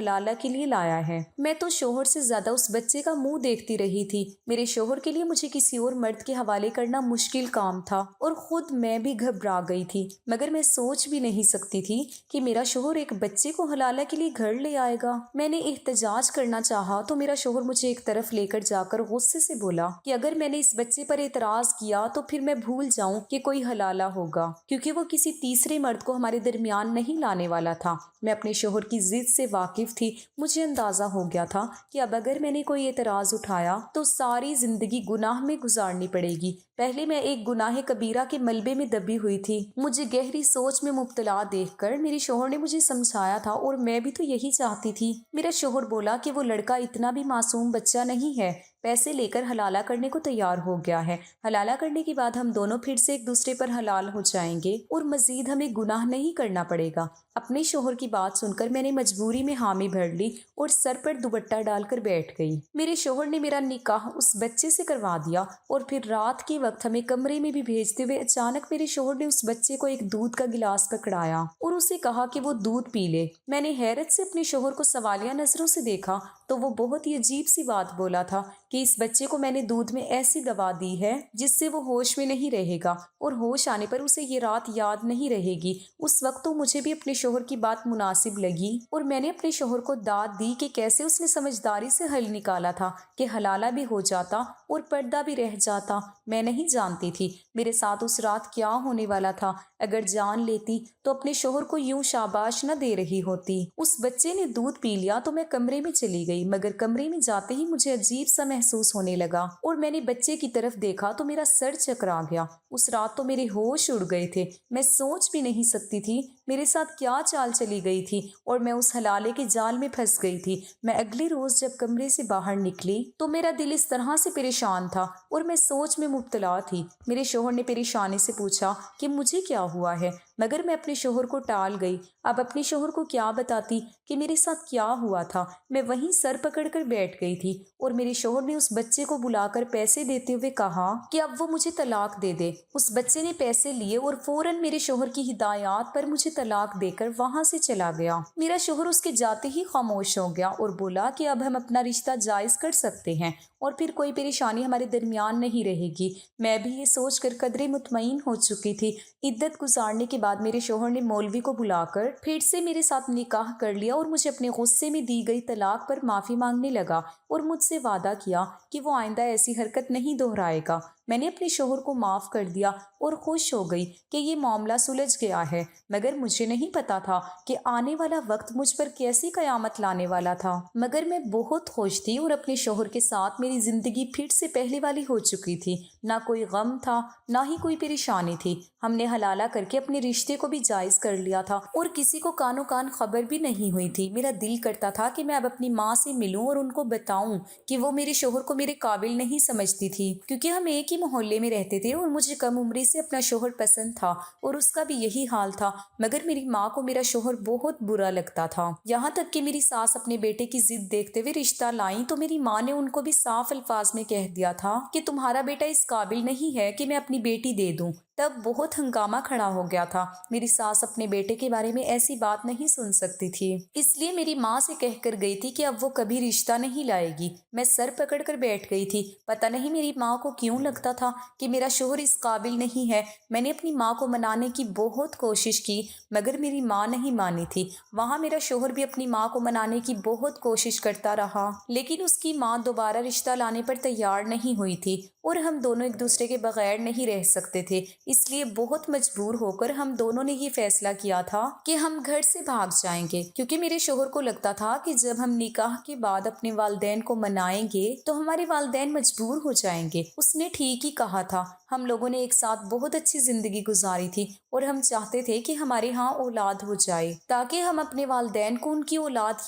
حلالہ کے لیے لایا ہے۔ میں تو شوہر سے زیادہ اس بچے کا منہ دیکھتی رہی تھی۔ میرے شوہر کے لیے مجھے کسی اور مرد کے حوالے کرنا مشکل کام تھا اور خود میں بھی گھبرا گئی تھی، مگر میں سوچ بھی نہیں سکتی تھی کہ میرا شوہر ایک بچے کو حلالہ کے لیے گھر لے آئے گا۔ میں نے احتجاج کرنا چاہا تو میرا شوہر مجھے ایک طرف لے کر جا کر غصے سے بولا کہ اگر میں نے اس بچے پر اعتراض کیا تو پھر میں بھول جاؤں کہ کوئی حلالہ ہوگا، کیونکہ وہ کسی تیسرے مرد کو ہمارے درمیان نہیں لانے والا تھا۔ میں اپنے شوہر کی ضد سے واقف تھی۔ مجھے اندازہ ہو گیا تھا کہ اب اگر میں نے کوئی اعتراض اٹھایا تو ساری زندگی گناہ میں گزارنی پڑے گی۔ پہلے میں ایک گناہ کبیرہ کے ملبے میں دبی ہوئی تھی۔ مجھے گہری سوچ میں مبتلا دیکھ کر میرے شوہر نے مجھے سمجھایا تھا اور میں بھی تو یہی چاہتی تھی۔ میرا شوہر بولا کہ وہ لڑکا اتنا بھی معصوم بچہ نہیں ہے، پیسے لے کر حلالہ کرنے کو تیار ہو گیا ہے۔ حلالہ کرنے کے بعد ہم دونوں پھر سے ایک دوسرے پر حلال ہو جائیں گے اور مزید ہمیں گناہ نہیں کرنا پڑے گا۔ اپنے شوہر کی بات سن کر میں نے مجبوری میں حامی بھر لی اور سر پر دوپٹہ ڈال کر بیٹھ گئی۔ میرے شوہر نے میرا نکاح اس بچے سے کروا دیا اور پھر رات کے وقت ہمیں کمرے میں بھی بھیجتے ہوئے اچانک میرے شوہر نے اس بچے کو ایک دودھ کا گلاس پکڑایا اور اسے کہا کہ وہ دودھ پی لے۔ میں نے حیرت سے اپنے شوہر کو سوالیہ نظروں سے دیکھا تو وہ بہت ہی عجیب سی بات بولا تھا کہ اس بچے کو میں نے دودھ میں ایسی دوا دی ہے جس سے وہ ہوش میں نہیں رہے گا اور ہوش آنے پر اسے یہ رات یاد نہیں رہے گی۔ اس وقت تو مجھے بھی اپنے شوہر کی بات مناسب لگی اور میں نے اپنے شوہر کو داد دی کہ کیسے اس نے سمجھداری سے حل نکالا تھا کہ حلالہ بھی ہو جاتا اور پردہ بھی رہ جاتا۔ میں نہیں جانتی تھی میرے ساتھ اس رات کیا ہونے والا تھا۔ اگر جان لیتی تو اپنے شوہر کو یوں شاباش نہ دے رہی ہوتی۔ اس بچے نے دودھ پی لیا تو میں کمرے میں چلی گئی، مگر کمرے میں جاتے ہی مجھے عجیب سا محسوس ہونے لگا اور میں نے بچے کی طرف دیکھا تو میرا سر چکرا گیا۔ اس رات تو میرے ہوش اڑ گئے تھے۔ میں سوچ بھی نہیں سکتی تھی میرے ساتھ کیا چال چلی گئی تھی اور میں اس حلالے کے جال میں پھنس گئی تھی۔ میں اگلے روز جب کمرے سے باہر نکلی تو میرا دل اس طرح سے پریشان تھا اور میں سوچ میں مبتلا تھی۔ میرے شوہر نے پریشانی سے پوچھا کہ مجھے کیا ہوا ہے، مگر میں اپنے شوہر کو ٹال گئی۔ اب اپنے شوہر کو کیا بتاتی کہ میرے ساتھ کیا ہوا تھا۔ میں وہیں سر پکڑ کر بیٹھ گئی تھی اور میرے شوہر نے اس بچے کو بلا کر پیسے دیتے ہوئے کہا کہ اب وہ مجھے طلاق دے دے۔ اس بچے نے پیسے لیے اور فوراً میرے شوہر کی ہدایات پر مجھے طلاق دے کر وہاں سے چلا گیا۔ میرا شوہر اس کے جاتے ہی خاموش ہو گیا اور بولا کہ اب ہم اپنا رشتہ جائز کر سکتے ہیں اور پھر کوئی پریشانی ہمارے درمیان نہیں رہے گی۔ میں بھی یہ سوچ کر قدرے مطمئن ہو چکی تھی۔ عدت گزارنے کے بعد میرے شوہر نے مولوی کو بلا کر پھر سے میرے ساتھ نکاح کر لیا اور مجھے اپنے غصے میں دی گئی طلاق پر معافی مانگنے لگا اور مجھ سے وعدہ کیا کہ وہ آئندہ ایسی حرکت نہیں دہرائے گا۔ میں نے اپنے شوہر کو معاف کر دیا اور خوش ہو گئی کہ یہ معاملہ سلجھ گیا ہے، مگر مجھے نہیں پتا تھا کہ آنے والا وقت مجھ پر کیسی قیامت لانے والا تھا۔ مگر میں بہت خوش تھی اور اپنے شوہر کے ساتھ میری زندگی پھر سے پہلے والی ہو چکی تھی۔ نہ کوئی غم تھا، نہ ہی کوئی پریشانی تھی۔ ہم نے حلالہ کر کے اپنے رشتے کو بھی جائز کر لیا تھا اور کسی کو کانو کان خبر بھی نہیں ہوئی تھی۔ میرا دل کرتا تھا کہ میں اب اپنی ماں سے ملوں اور ان کو بتاؤں کہ وہ میرے شوہر کو میرے قابل نہیں سمجھتی تھی، کیونکہ ہم ایک ہی محلے میں رہتے تھے اور مجھے کم عمری سے اپنا شوہر پسند تھا اور اس کا بھی یہی حال تھا، مگر میری ماں کو میرا شوہر بہت برا لگتا تھا۔ یہاں تک کہ میری ساس اپنے بیٹے کی ضد دیکھتے ہوئے رشتہ لائیں تو میری ماں نے ان کو بھی صاف الفاظ میں کہہ دیا تھا کہ تمہارا بیٹا اس قابل نہیں ہے کہ میں اپنی بیٹی دے دوں۔ تب بہت ہنگامہ کھڑا ہو گیا تھا۔ میری ساس اپنے بیٹے کے بارے میں ایسی بات نہیں سن سکتی تھی، اس لیے میری ماں سے کہہ کر گئی تھی کہ اب وہ کبھی رشتہ نہیں لائے گی۔ میں سر پکڑ کر بیٹھ گئی تھی۔ پتہ نہیں میری ماں کو کیوں لگتا تھا کہ میرا شوہر اس قابل نہیں ہے۔ میں نے اپنی ماں کو منانے کی بہت کوشش کی، مگر میری ماں نہیں مانی تھی۔ وہاں میرا شوہر بھی اپنی ماں کو منانے کی بہت کوشش کرتا رہا، لیکن اس کی ماں دوبارہ رشتہ لانے پر تیار نہیں ہوئی تھی اور ہم دونوں ایک دوسرے کے بغیر نہیں رہ سکتے تھے۔ اس لیے بہت مجبور ہو کر ہم دونوں نے یہ فیصلہ کیا تھا کہ ہم گھر سے بھاگ جائیں گے، کیونکہ میرے شوہر کو لگتا تھا کہ جب ہم نکاح کے بعد اپنے والدین کو منائیں گے تو ہمارے والدین مجبور ہو جائیں گے۔ اس نے ٹھیک ہی کہا تھا۔ ہم لوگوں نے ایک ساتھ بہت اچھی زندگی گزاری تھی اور ہم چاہتے تھے کہ ہمارے ہاں اولاد ہو جائے تاکہ ہم اپنے والدین کو ان کی اولاد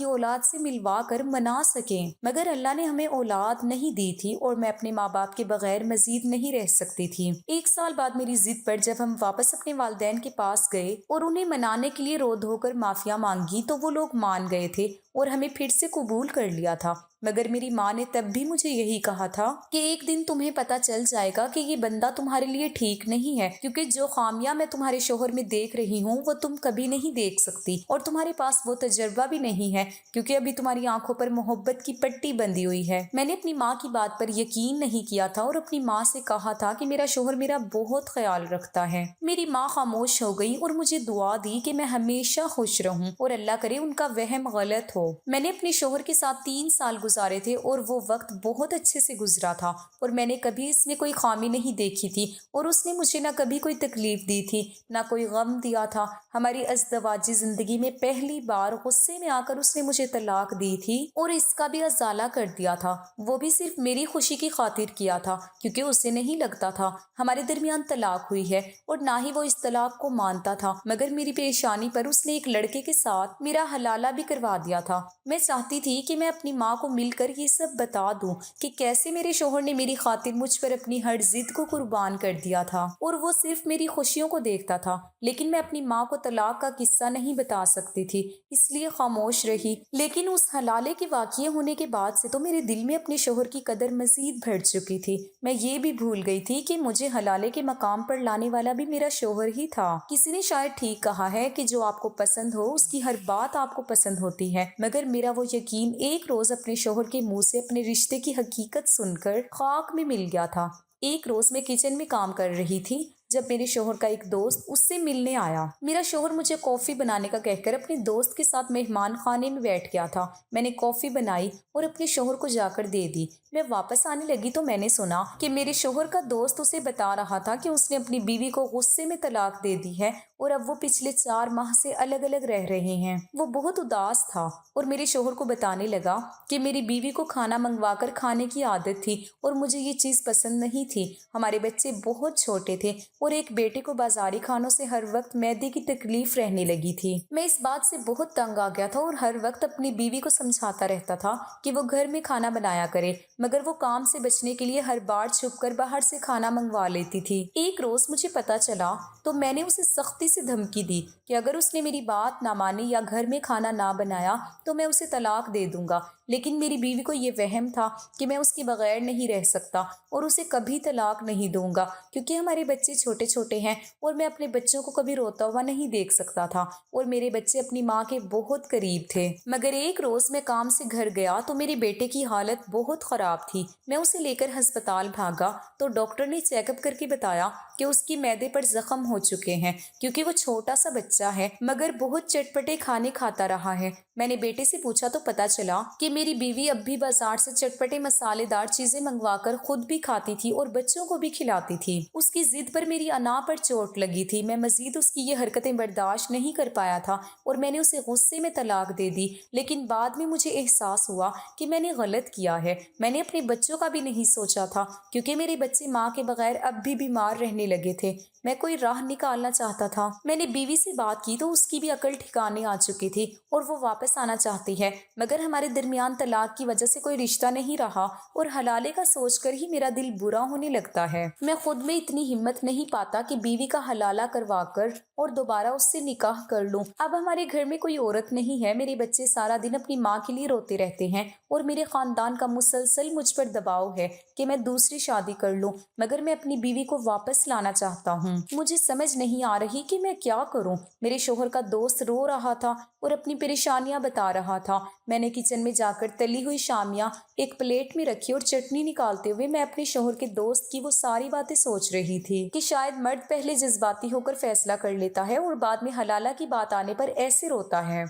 سے ملوا کر منا سکیں، مگر اللہ نے ہمیں اولاد نہیں دی تھی اور میں اپنے ماں باپ کے بغیر مزید نہیں رہ سکتی تھی۔ ایک سال بعد میری ضد پر جب ہم واپس اپنے والدین کے پاس گئے اور انہیں منانے کے لیے رو دھو کر معافیاں مانگی تو وہ لوگ مان گئے تھے اور ہمیں پھر سے قبول کر لیا تھا۔ مگر میری ماں نے تب بھی مجھے یہی کہا تھا کہ ایک دن تمہیں پتہ چل جائے گا کہ یہ بندہ تمہارے لیے ٹھیک نہیں ہے، کیونکہ جو خامیاں میں تمہارے شوہر میں دیکھ رہی ہوں وہ تم کبھی نہیں دیکھ سکتی، اور تمہارے پاس وہ تجربہ بھی نہیں ہے کیونکہ ابھی تمہاری آنکھوں پر محبت کی پٹی بندھی ہوئی ہے۔ میں نے اپنی ماں کی بات پر یقین نہیں کیا تھا اور اپنی ماں سے کہا تھا کہ میرا شوہر میرا بہت خیال رکھتا ہے۔ میری ماں خاموش ہو گئی اور مجھے دعا دی کہ میں ہمیشہ خوش رہوں اور اللہ کرے ان کا وہم غلط ہو۔ میں نے اپنے شوہر کے ساتھ 3 سال گزارے تھے اور وہ وقت بہت اچھے سے گزرا تھا، اور میں نے کبھی اس میں کوئی خامی نہیں دیکھی تھی، اور اس نے مجھے نہ کبھی کوئی تکلیف دی تھی، نہ کوئی غم دیا تھا۔ ہماری ازدواجی زندگی میں پہلی بار غصے میں آ کر اس نے مجھے طلاق دی تھی اور اس کا بھی ازالہ کر دیا تھا، وہ بھی صرف میری خوشی کی خاطر کیا تھا، کیونکہ اسے نہیں لگتا تھا ہمارے درمیان طلاق ہوئی ہے، اور نہ ہی وہ اس طلاق کو مانتا تھا، مگر میری پیشانی پر اس نے ایک لڑکے کے ساتھ میرا حلالہ بھی کروا دیا تھا۔ میں چاہتی تھی کہ میں اپنی ماں کو مل کر یہ سب بتا دوں کہ کیسے میرے شوہر نے میری خاطر مجھ پر اپنی ہر ضد کو قربان کر دیا تھا اور وہ صرف میری خوشیوں کو دیکھتا تھا، لیکن میں اپنی ماں کو طلاق کا قصہ نہیں بتا سکتی تھی، اس لیے خاموش رہی۔ لیکن اس حلالے کے واقعے ہونے کے بعد سے تو میرے دل میں اپنے شوہر کی قدر مزید بڑھ چکی تھی۔ میں یہ بھی بھول گئی تھی کہ مجھے حلالے کے مقام پر لانے والا بھی میرا شوہر ہی تھا۔ کسی نے شاید ٹھیک کہا ہے کہ جو آپ کو پسند ہو اس کی ہر بات آپ کو پسند ہوتی ہے، مگر میرا وہ یقین ایک روز اپنے شوہر کے منہ سے اپنے رشتے کی حقیقت سن کر خاک میں مل گیا تھا۔ ایک روز میں کچن میں کام کر رہی تھی جب میرے شوہر کا ایک دوست اس سے ملنے آیا۔ میرا شوہر مجھے کافی بنانے کا کہہ کر اپنے دوست کے ساتھ مہمان خانے میں بیٹھ گیا تھا۔ میں نے کافی بنائی اور اپنے شوہر کو جا کر دے دی۔ میں واپس آنے لگی تو میں نے سنا کہ میرے شوہر کا دوست اسے بتا رہا تھا کہ اس نے اپنی بیوی کو غصے میں طلاق دے دی ہے اور اب وہ پچھلے 4 ماہ سے الگ الگ رہ رہے ہیں۔ وہ بہت اداس تھا اور میرے شوہر کو بتانے لگا کہ میری بیوی کو کھانا منگوا کر کھانے کی عادت تھی اور مجھے یہ چیز پسند نہیں تھی۔ ہمارے بچے بہت چھوٹے تھے اور ایک بیٹے کو بازاری کھانوں سے ہر وقت معدے کی تکلیف رہنے لگی تھی۔ میں اس بات سے بہت تنگ آ گیا تھا اور ہر وقت اپنی بیوی کو سمجھاتا رہتا تھا کہ وہ گھر میں کھانا بنایا کرے، مگر وہ کام سے بچنے کے لیے ہر بار چھپ کر باہر سے کھانا منگوا لیتی تھی۔ ایک روز مجھے پتا چلا تو میں نے اسے سختی سے دھمکی دی کہ اگر اس نے میری بات نہ مانی یا گھر میں کھانا نہ بنایا تو میں اسے طلاق دے دوں گا، لیکن میری بیوی کو یہ وہم تھا کہ میں اس کے بغیر نہیں رہ سکتا اور اسے کبھی طلاق نہیں دوں گا، کیونکہ ہمارے بچے چھوٹے چھوٹے ہیں اور میں اپنے بچوں کو کبھی روتا ہوا نہیں دیکھ سکتا تھا، اور میرے بچے اپنی ماں کے بہت قریب تھے۔ مگر ایک روز میں کام سے گھر گیا تو میرے بیٹے کی حالت بہت خراب تھی۔ میں اسے لے کر ہسپتال بھاگا تو ڈاکٹر نے چیک اپ کر کے بتایا کہ اس کی معدے پر زخم ہو چکے ہیں، کیونکہ وہ چھوٹا سا بچہ ہے مگر بہت چٹپٹے کھانے کھاتا رہا ہے۔ میں نے بیٹے سے پوچھا تو پتا چلا کہ میری بیوی اب بھی بازار سے چٹپٹے مسالے دار چیزیں منگوا کر خود بھی کھاتی تھی اور بچوں کو بھی کھلاتی تھی۔ اس کی ضد پر میری انا پر چوٹ لگی تھی۔ میں مزید اس کی یہ حرکتیں برداشت نہیں کر پایا تھا اور میں نے اسے غصے میں طلاق دے دی، لیکن بعد میں مجھے احساس ہوا کہ میں نے غلط کیا ہے۔ میں نے اپنے بچوں کا بھی نہیں سوچا تھا، کیونکہ میرے بچے ماں کے بغیر اب بھی بیمار رہنے لگے تھے۔ میں کوئی راہ نکالنا چاہتا تھا۔ میں نے بیوی سے بات کی تو اس کی بھی عقل ٹھکانے آ چکی تھی اور وہ واپس آنا چاہتی ہے، مگر ہمارے درمیان طلاق کی وجہ سے کوئی رشتہ نہیں رہا اور حلالے کا سوچ کر ہی میرا دل برا ہونے لگتا ہے۔ میں خود میں اتنی ہمت نہیں پاتا کہ بیوی کا حلالہ کروا کر اور دوبارہ اس سے نکاح کر لوں۔ اب ہمارے گھر میں کوئی عورت نہیں ہے، میرے بچے سارا دن اپنی ماں کے لیے روتے رہتے ہیں اور میرے خاندان کا مسلسل مجھ پر دباؤ ہے کہ میں دوسری شادی کر لوں، مگر میں اپنی بیوی کو واپس لانا چاہتا ہوں۔ مجھے سمجھ نہیں آ رہی کہ میں کیا کروں۔ میرے شوہر کا دوست رو رہا تھا اور اپنی پریشانیاں بتا رہا تھا۔ میں نے کچن میں جا کر تلی ہوئی شامیاں ایک پلیٹ میں رکھی اور چٹنی نکالتے ہوئے میں اپنے شوہر کے دوست کی وہ ساری باتیں سوچ رہی تھی کہ شاید مرد پہلے جذباتی ہو کر فیصلہ کر لیتا ہے اور بعد میں حلالہ کی بات آنے پر ایسے روتا ہے۔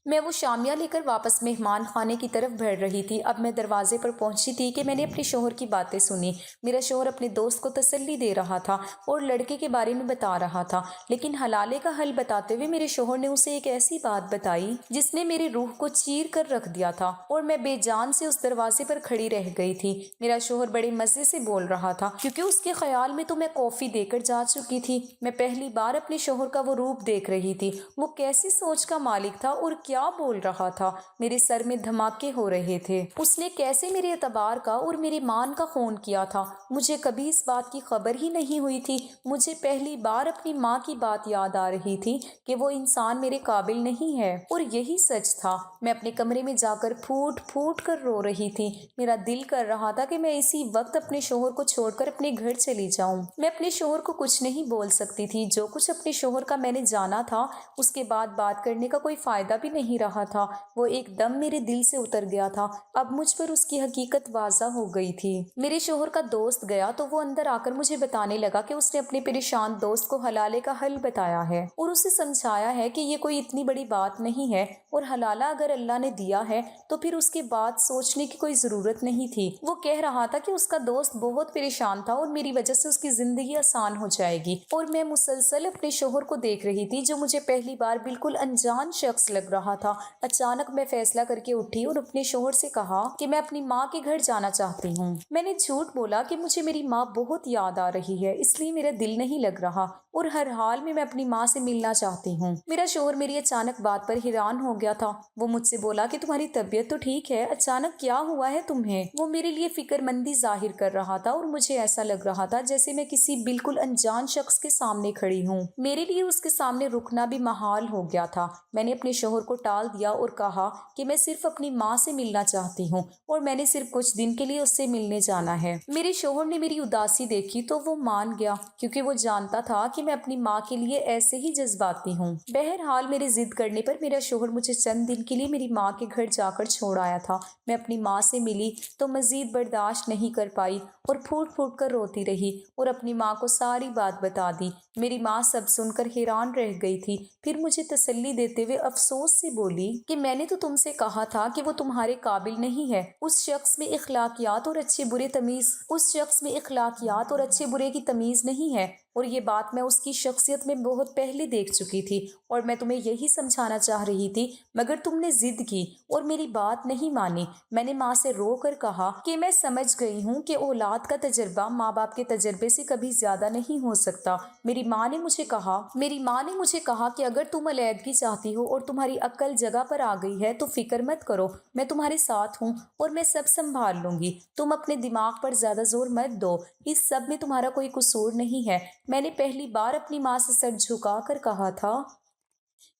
میں وہ شامیاں لے کر واپس مہمان خانے کی طرف بڑھ رہی تھی۔ اب میں دروازے پر پہنچی تھی کہ میں نے اپنے شوہر کی باتیں سنی۔ میرا شوہر اپنے دوست کو تسلی دے رہا تھا اور لڑکے کے بارے میں بتا رہا تھا، لیکن حلالے کا حل بتاتے ہوئے میرے شوہر نے اسے ایک ایسی بات بتائی جس نے میری روح کو چیر کر رکھ دیا تھا اور میں بے جان سے اس دروازے پر کھڑی رہ گئی تھی۔ میرا شوہر بڑے مزے سے بول رہا تھا کیونکہ اس کے خیال میں تو میں کافی دے کر جا چکی تھی۔ میں پہلی بار اپنے شوہر کا وہ روپ دیکھ رہی تھی۔ وہ کیسی سوچ کا مالک تھا اور کیا بول رہا تھا؟ میرے سر میں دھماکے ہو رہے تھے۔ اس نے کیسے میرے اعتبار کا اور میرے مان کا خون کیا تھا؟ مجھے کبھی اس بات کی خبر ہی نہیں ہوئی تھی۔ مجھے پہلی بار اپنی ماں کی بات یاد آ رہی تھی کہ وہ انسان میرے قابل نہیں ہے، اور یہی سچ تھا۔ میں اپنے کمرے میں جا کر پھوٹ پھوٹ کر رو رہی تھی۔ میرا دل کر رہا تھا کہ میں اسی وقت اپنے شوہر کو چھوڑ کر اپنے گھر چلی جاؤں۔ میں اپنے شوہر کو کچھ نہیں بول سکتی تھی۔ جو کچھ اپنے شوہر کا میں نے جانا تھا، اس کے بعد بات کرنے کا کوئی فائدہ بھی نہیں رہا تھا۔ وہ ایک دم میرے دل سے اتر گیا تھا۔ اب مجھ پر اس کی حقیقت واضح ہو گئی تھی۔ میرے شوہر کا دوست گیا تو وہ اندر آ کر مجھے بتانے لگا کہ اس نے اپنے پریشان دوست کو حلالے کا حل بتایا ہے اور اسے سمجھایا ہے کہ یہ کوئی اتنی بڑی بات نہیں ہے، اور حلالہ اگر اللہ نے دیا ہے تو پھر اس کے بعد سوچنے کی کوئی ضرورت نہیں تھی۔ وہ کہہ رہا تھا کہ اس کا دوست بہت پریشان تھا اور میری وجہ سے اس کی زندگی آسان ہو جائے گی، اور میں مسلسل اپنے شوہر کو دیکھ رہی تھی جو مجھے پہلی بار بالکل انجان شخص لگ رہا تھا۔ اچانک میں فیصلہ کر کے اٹھی اور اپنے شوہر سے کہا کہ میں اپنی ماں کے گھر جانا چاہتی ہوں۔ میں نے جھوٹ بولا کہ مجھے میری ماں بہت یاد آ رہی ہے، اس لیے میرا دل نہیں لگ رہا، اور ہر حال میں اپنی ماں سے ملنا چاہتی ہوں۔ میرا شوہر میری اچانک بات پر حیران ہو گیا تھا۔ وہ مجھ سے بولا کہ تمہاری طبیعت تو ٹھیک ہے، اچانک کیا ہوا ہے تمہیں؟ وہ میرے لیے فکر مندی ظاہر کر رہا تھا، اور مجھے ایسا لگ رہا تھا جیسے میں کسی بالکل انجان شخص کے سامنے کھڑی ہوں۔ میرے لیے اس کے سامنے رکنا بھی محال ہو گیا تھا۔ میں نے اپنے شوہر کو ٹال دیا اور کہا کہ میں صرف اپنی ماں سے ملنا چاہتی ہوں، اور میں نے صرف کچھ دن کے لیے اس سے ملنے جانا ہے۔ میرے شوہر نے میری اداسی دیکھی تو وہ مان گیا، کیونکہ وہ جانتا تھا کہ میں اپنی ماں کے لیے ایسے ہی جذباتی ہوں۔ بہرحال میرے ضد کرنے پر میرا شوہر مجھے چند دن کے لیے میری ماں کے گھر جا کر چھوڑ آیا تھا۔ میں اپنی ماں سے ملی تو مزید برداشت نہیں کر پائی اور پھوٹ پھوٹ کر روتی رہی اور اپنی ماں کو ساری بات بتا دی۔ میری ماں سب سن کر حیران رہ گئی تھی، پھر مجھے تسلی دیتے ہوئے افسوس سے بولی کہ میں نے تو تم سے کہا تھا کہ وہ تمہارے قابل نہیں ہے۔ اس شخص میں اخلاقیات اور اچھے برے کی تمیز نہیں ہے، اور یہ بات میں اس کی شخصیت میں بہت پہلے دیکھ چکی تھی، اور میں تمہیں یہی سمجھانا چاہ رہی تھی، مگر تم نے ضد کی اور میری بات نہیں مانی۔ میں نے ماں سے رو کر کہا کہ میں سمجھ گئی ہوں کہ اولاد کا تجربہ ماں باپ کے تجربے سے کبھی زیادہ نہیں ہو سکتا۔ میری ماں نے مجھے کہا کہ اگر تم علیحدگی چاہتی ہو اور تمہاری عقل جگہ پر آ گئی ہے تو فکر مت کرو، میں تمہارے ساتھ ہوں اور میں سب سنبھال لوں گی۔ تم اپنے دماغ پر زیادہ زور مت دو، اس سب میں تمہارا کوئی قصور نہیں ہے۔ میں نے پہلی بار اپنی ماں سے سر جھکا کر کہا تھا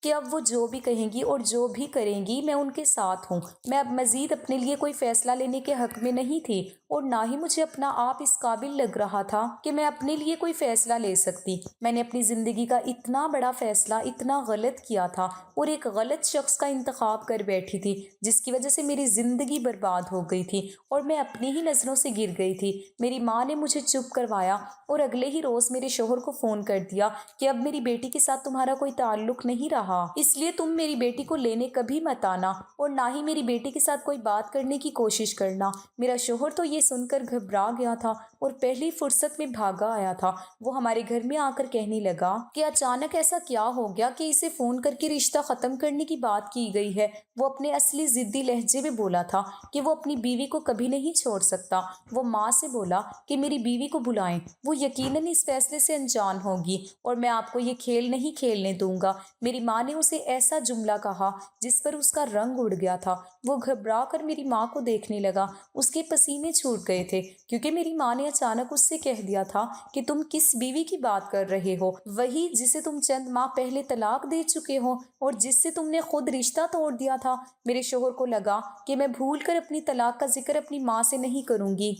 کہ اب وہ جو بھی کہیں گی اور جو بھی کریں گی میں ان کے ساتھ ہوں۔ میں اب مزید اپنے لیے کوئی فیصلہ لینے کے حق میں نہیں تھی، اور نہ ہی مجھے اپنا آپ اس قابل لگ رہا تھا کہ میں اپنے لیے کوئی فیصلہ لے سکتی۔ میں نے اپنی زندگی کا اتنا بڑا فیصلہ اتنا غلط کیا تھا، اور ایک غلط شخص کا انتخاب کر بیٹھی تھی جس کی وجہ سے میری زندگی برباد ہو گئی تھی اور میں اپنی ہی نظروں سے گر گئی تھی۔ میری ماں نے مجھے چپ کروایا اور اگلے ہی روز میرے شوہر کو فون کر دیا کہ اب میری بیٹی کے ساتھ تمہارا کوئی تعلق نہیں رہا، اس لیے تم میری بیٹی کو لینے کبھی مت آنا، اور نہ ہی میری بیٹی کے ساتھ کوئی بات کرنے کی کوشش کرنا۔ میرا شوہر تو یہ سن کر گھبرا گیا تھا اور پہلی فرصت میں بھاگا آیا تھا۔ وہ ہمارے گھر میں آ کر کہنے لگا کہ اچانک ایسا کیا ہو گیا کہ اسے فون کر کے رشتہ ختم کرنے کی بات کی گئی ہے۔ وہ اپنے اصلی ضدی لہجے میں بولا تھا کہ وہ اپنی بیوی کو کبھی نہیں چھوڑ سکتا۔ وہ ماں سے بولا کہ میری بیوی کو بلائیں، وہ یقیناً اس فیصلے سے انجان ہوگی اور میں آپ کو یہ کھیل نہیں کھیلنے دوں گا۔ میری ماں نے اسے ایسا جملہ کہا جس پر اس کا رنگ اڑ گیا تھا۔ وہ گھبرا کر میری ماں کو دیکھنے لگا، اس کے پسینے چھوٹ گئے تھے، کیونکہ میری ماں نے اچانک اس سے کہہ دیا تھا کہ تم کس بیوی کی بات کر رہے ہو؟ وہی جسے تم چند ماہ پہلے طلاق دے چکے ہو اور جس سے تم نے خود رشتہ توڑ دیا تھا۔ میرے شوہر کو لگا کہ میں بھول کر اپنی طلاق کا ذکر اپنی ماں سے نہیں کروں گی،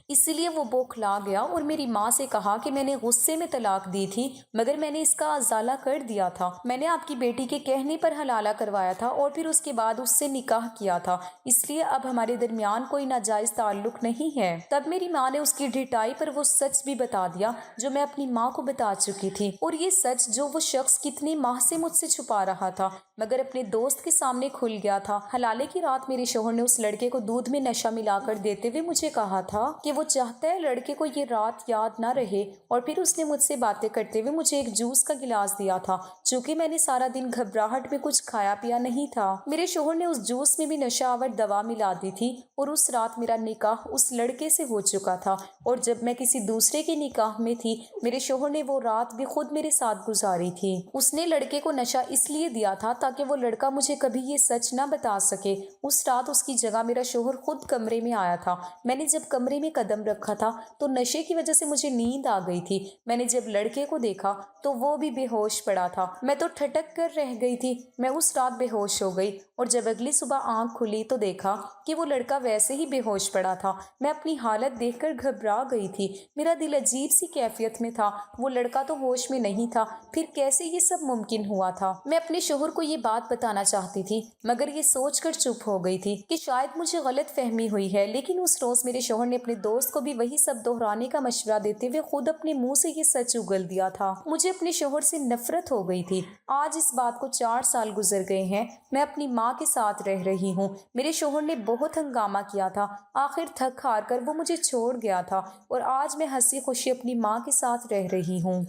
اس لیے وہ بوکھلا گیا اور میری ماں سے کہا کہ میں نے غصے میں طلاق دی تھی، مگر میں نے اس کا ازالہ کر دیا تھا۔ میں نے آپ کی بیٹی کے کہنے پر حلالہ کروایا تھا اور پھر اس کے بعد اس سے نکاح کیا تھا، اس لیے اب ہمارے درمیان کوئی ناجائز تعلق نہیں ہے۔ تب میری ماں نے اس کی ڈھٹائی پر وہ سچ بھی بتا دیا جو میں اپنی ماں کو بتا چکی تھی، اور یہ سچ جو وہ شخص کتنے ماہ سے مجھ سے چھپا رہا تھا مگر اپنے دوست کے سامنے کھل گیا تھا۔ حلالے کی رات میرے شوہر نے اس لڑکے کو دودھ میں نشہ ملا کر دیتے ہوئے مجھے کہا تھا کہ وہ چاہتا ہے لڑکے کو یہ رات یاد نہ رہے، اور پھر اس نے مجھ سے باتیں کرتے ہوئے مجھے ایک جوس کا گلاس دیا تھا، چونکہ میں نے سارا دن گھبراہٹ میں کچھ کھایا پیا نہیں تھا۔ میرے شوہر نے اس جوس میں بھی نشہ آور دوا ملا دی تھی، اور اس رات میرا نکاح اس لڑکے سے ہو چکا تھا، اور جب میں کسی دوسرے کے نکاح میں تھی میرے شوہر نے وہ رات بھی خود میرے ساتھ گزاری تھی۔ اس نے لڑکے کو نشہ اس لیے دیا تھا تاکہ وہ لڑکا مجھے کبھی یہ سچ نہ بتا سکے۔ اس رات اس کی جگہ میرا شوہر خود کمرے میں آیا تھا۔ میں نے جب کمرے میں قدم رکھا تھا تو نشے کی وجہ سے مجھے نیند آ گئی تھی۔ میں نے جب لڑکے کو دیکھا تو وہ بھی بے ہوش پڑا تھا۔ میں تو ٹھٹک کر رہ گئی تھی۔ میں اس رات بے ہوش ہو گئی، اور جب اگلی صبح آنکھ کھلی تو دیکھا کہ وہ لڑکا ویسے ہی بے ہوش پڑا تھا۔ میں اپنی حالت دیکھ کر گھبرا گئی تھی۔ میرا دل عجیب سی کیفیت میں تھا۔ وہ لڑکا تو ہوش میں نہیں تھا، پھر کیسے یہ سب ممکن ہوا تھا؟ میں اپنے شوہر کو یہ بات بتانا چاہتی تھی، مگر یہ سوچ کر چپ ہو گئی تھی کہ شاید مجھے غلط فہمی ہوئی ہے۔ لیکن اس روز میرے شوہر نے اپنے دوست کو بھی وہی سب دہرانے کا مشورہ دیتے ہوئے خود اپنے منہ سے یہ سچ اگل دیا تھا۔ مجھے اپنے شوہر سے نفرت ہو گئی تھی۔ آج اس بات کو 4 سال گزر گئے ہیں۔ میں اپنی ماں کے ساتھ رہ رہی ہوں۔ میرے شوہر نے بہت ہنگامہ کیا تھا، آخر تھک ہار کر وہ مجھے چھوڑ گیا تھا، اور آج میں ہنسی خوشی اپنی ماں کے ساتھ رہ رہی ہوں۔